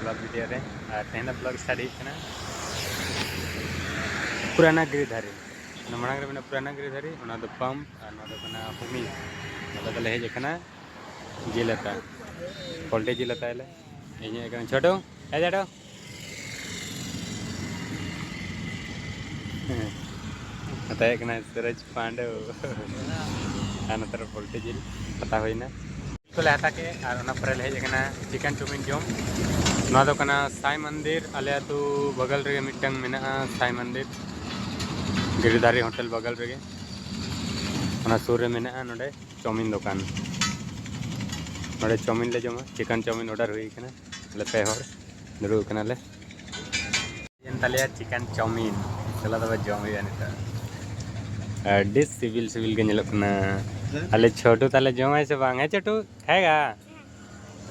blog video रे तेना blog start करना पुराना गिरिधारी मांग रे पुराना गिरिधारी पंप हुमी तले हेजना जिलता पोल्टे जिलता छोटो है छोटो बताया सूरज पांडे नतर पोल्टे जिल हता होना तो ले हता के और हेजना चिकन चाउमिन जम साई मंदिर आले तो बगल रे मिटंग मेना साई मंदिर गिरिधारी होटल बगल रे सूर रे मेना नोडे चाउमिन दुकान नोडे चाउमिन ले जमा चिकन चाउमिन ऑर्डर हुई कना ले पे हर दुरुब कना ले येन तालिया चिकन चाउमिन चला तब जम हुई निता अड्डी सिविल सिविल के नेलो कना अले छोटू ताले जम से बांग है छोटू खाएगा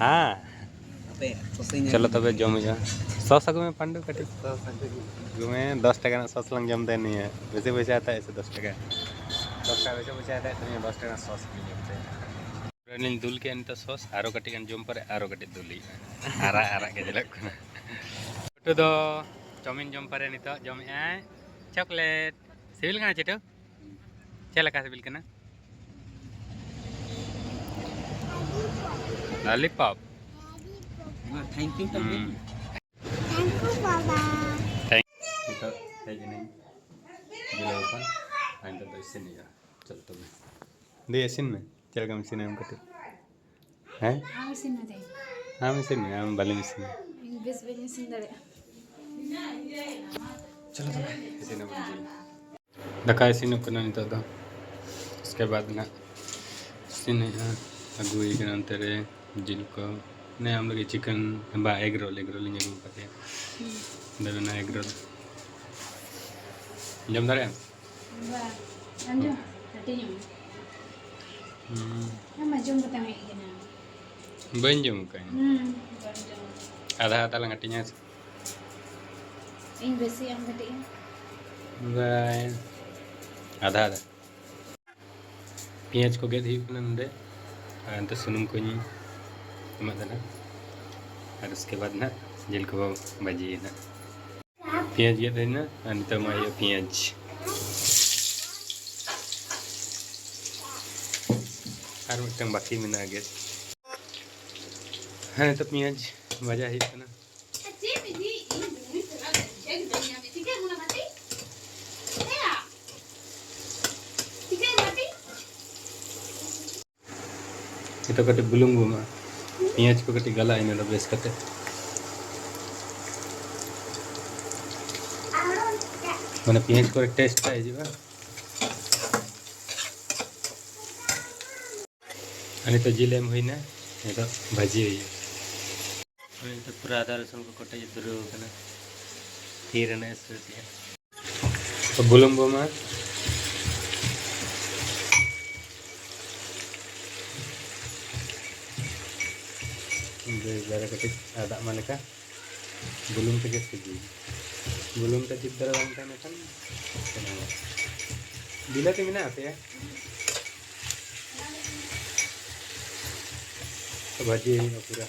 हाँ चलो तब जम जा सॉस अगु में पांडु कटी गुमे 10 टका सॉस लंग जमते नहीं है वैसे वैसे आता है ऐसे 10 टका वैसे वैसे आता है तो 10 टका सॉस नहीं जमते रनिंग दुल के अंत सॉस आरो कटी गन जम पर आरो कटी दुली आरा आरा के जलक कना छोटू दो चाउमिन जम पर नित जम ए चॉकलेट सिविल कना छोटू चला का सिविल कना lollipop thank you Baba thank you तो है कि नहीं जिला ऊपर आइन तो इससे नहीं जा चल तो दे ऐसिन में चल कम सीन हम कटे हैं हां मशीन में दे हां मशीन में हम बाली मशीन बेस बेस मशीन दे चलो तो ऐसे ना बन दका ऐसे न करना नहीं तो उसके बाद ना सीन है अगुई के अंतर जिल को नहीं हम लोग चिकन बा एग रोल नहीं जम पाते देवे ना एग रोल जम दारे बा अंजो हटी जम हम जम बता में के ना बन जम कहीं आधा आधा लंग हटी से इन बेसी हम हटी बाय आधा आधा पियाज को गेद हिप नंदे अंत सुनुम को देना और उसके बाद ना जिल को भाजी ना पियाज गेद ना नित पियाज और मिटन बाकी में गेद हाँ तो पियाज भाजा ही ना itu kati belum guma पियाज को कटी गला इन बेस कते माने पियाज को टेस्ट है जीवा अनि तो जिलेम होइना ये तो भाजी है अनि तो पूरा आधा रसुन को कटे जरूर कना फिर ने सतिया तो बुलुम्बो में जरा कटी आदा मालिका बुलुम तक सजी बुलुम तक चित्तर बनता है ना बिलाती में ना आते हैं तो भाजी है पूरा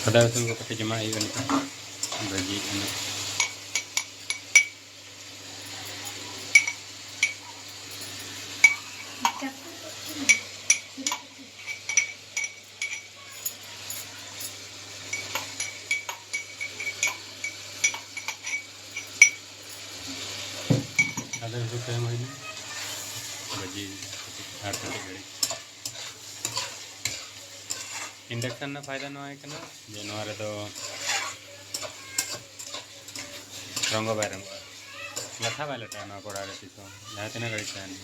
आधा रसुन को कटे जमा ही बनता भाजी आधा टाइम है भाजी घड़ी इंडक्शन ना फायदा ना है कि जे तो रंग बाय रंग लथा बाय लटा ना कोड़ा रे तो जहाँ तीन घड़ी चाहनी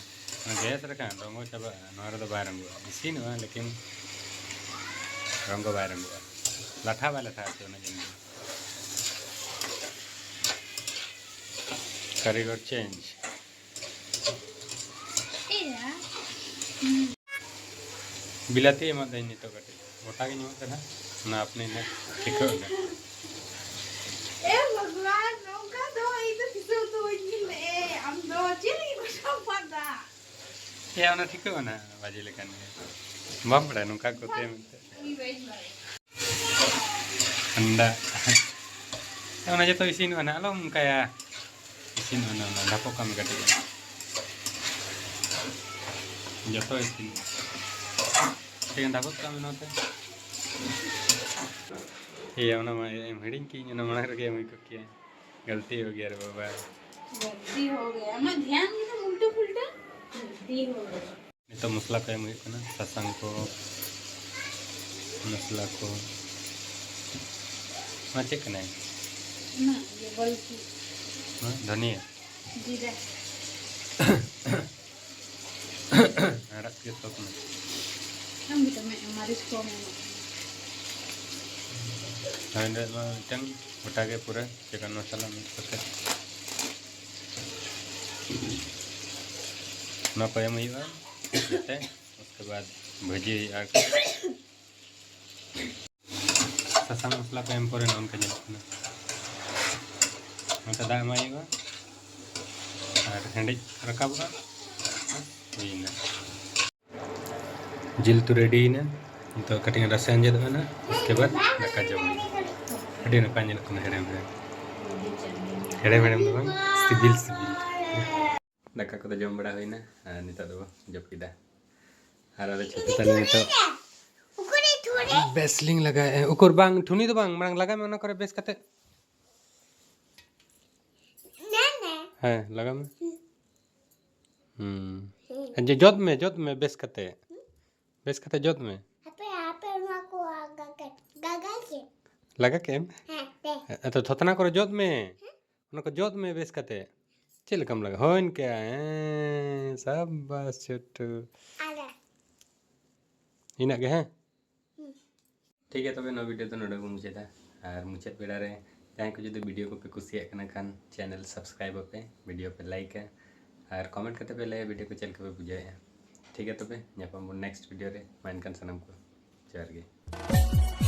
गैस रखा रंग चाबा तो बाय रंग इसीन लेकिन रंग बाय रंग लथा बाय लथा आते ना जिंदगी कारीगर चेंज बिलाती एम दी तो कटे गोटा के ना अपने ठीक या उन्हें ठीक है ना बाजी लेकिन बाप बड़ा नुका कोते में अंडा उन्हें जो तो इसी नु ना लो मुका या इसी नु ना ढापो कम कटी जो तो इसी लेकिन ढापो कम ना होते ये उन्हें हेडिंग की उन्हें मना करके मुझे को किया गलती हो गया रे बाबा गलती हो गया मैं ध्यान नहीं था उल्टा पुल्टा गलती हो गया ये तो मसला पे मुझे को ना ससंग को मसला को मचे कने ना ये गलती धनिया जीरा रख के तो में हम भी तो मैं हमारे स्टोव में हंड्रेड में टंग उठा के पूरा चिकन मसाला मिक्स करके ना पाया मुझे देते हैं उसके बाद भुजी आकर ससा मसला पे हम पूरे नाम के जलते मतलब दाल माइगा और हंडी रखा हुआ ये ना जिल तो रेडी ना तो कटिंग रसन जद ना उसके बाद दाका जम अड़ी ना पानी ना हेड़े मेडम दो सिबिल सिबिल दाका को तो जम बड़ा हुई ना निता दो जब किदा और अरे छोटे ताले तो बेसलिंग लगाए उकर बांग ठुनी तो बांग मांग लगा में ना करे बेस कते है लगा में जे जोत में बेस कते जोत में लगा के तो थोतना करो जोत में उनको जोत में बेस कते चिल कम लगा होइन क्या सब बस छोटू इना के हैं ठीक है तबे नो वीडियो तो नोडे मुझे था और मुझे बेड़ा रे जहाँ को जो वीडियो को पे कुछ खान चैनल सब्सक्राइब पे वीडियो पे लाइक है और कमेंट करते पे वीडियो को चल के बुझे ठीक है तबे नेक्स्ट वीडियो रे माइन कान सनम को जहर गे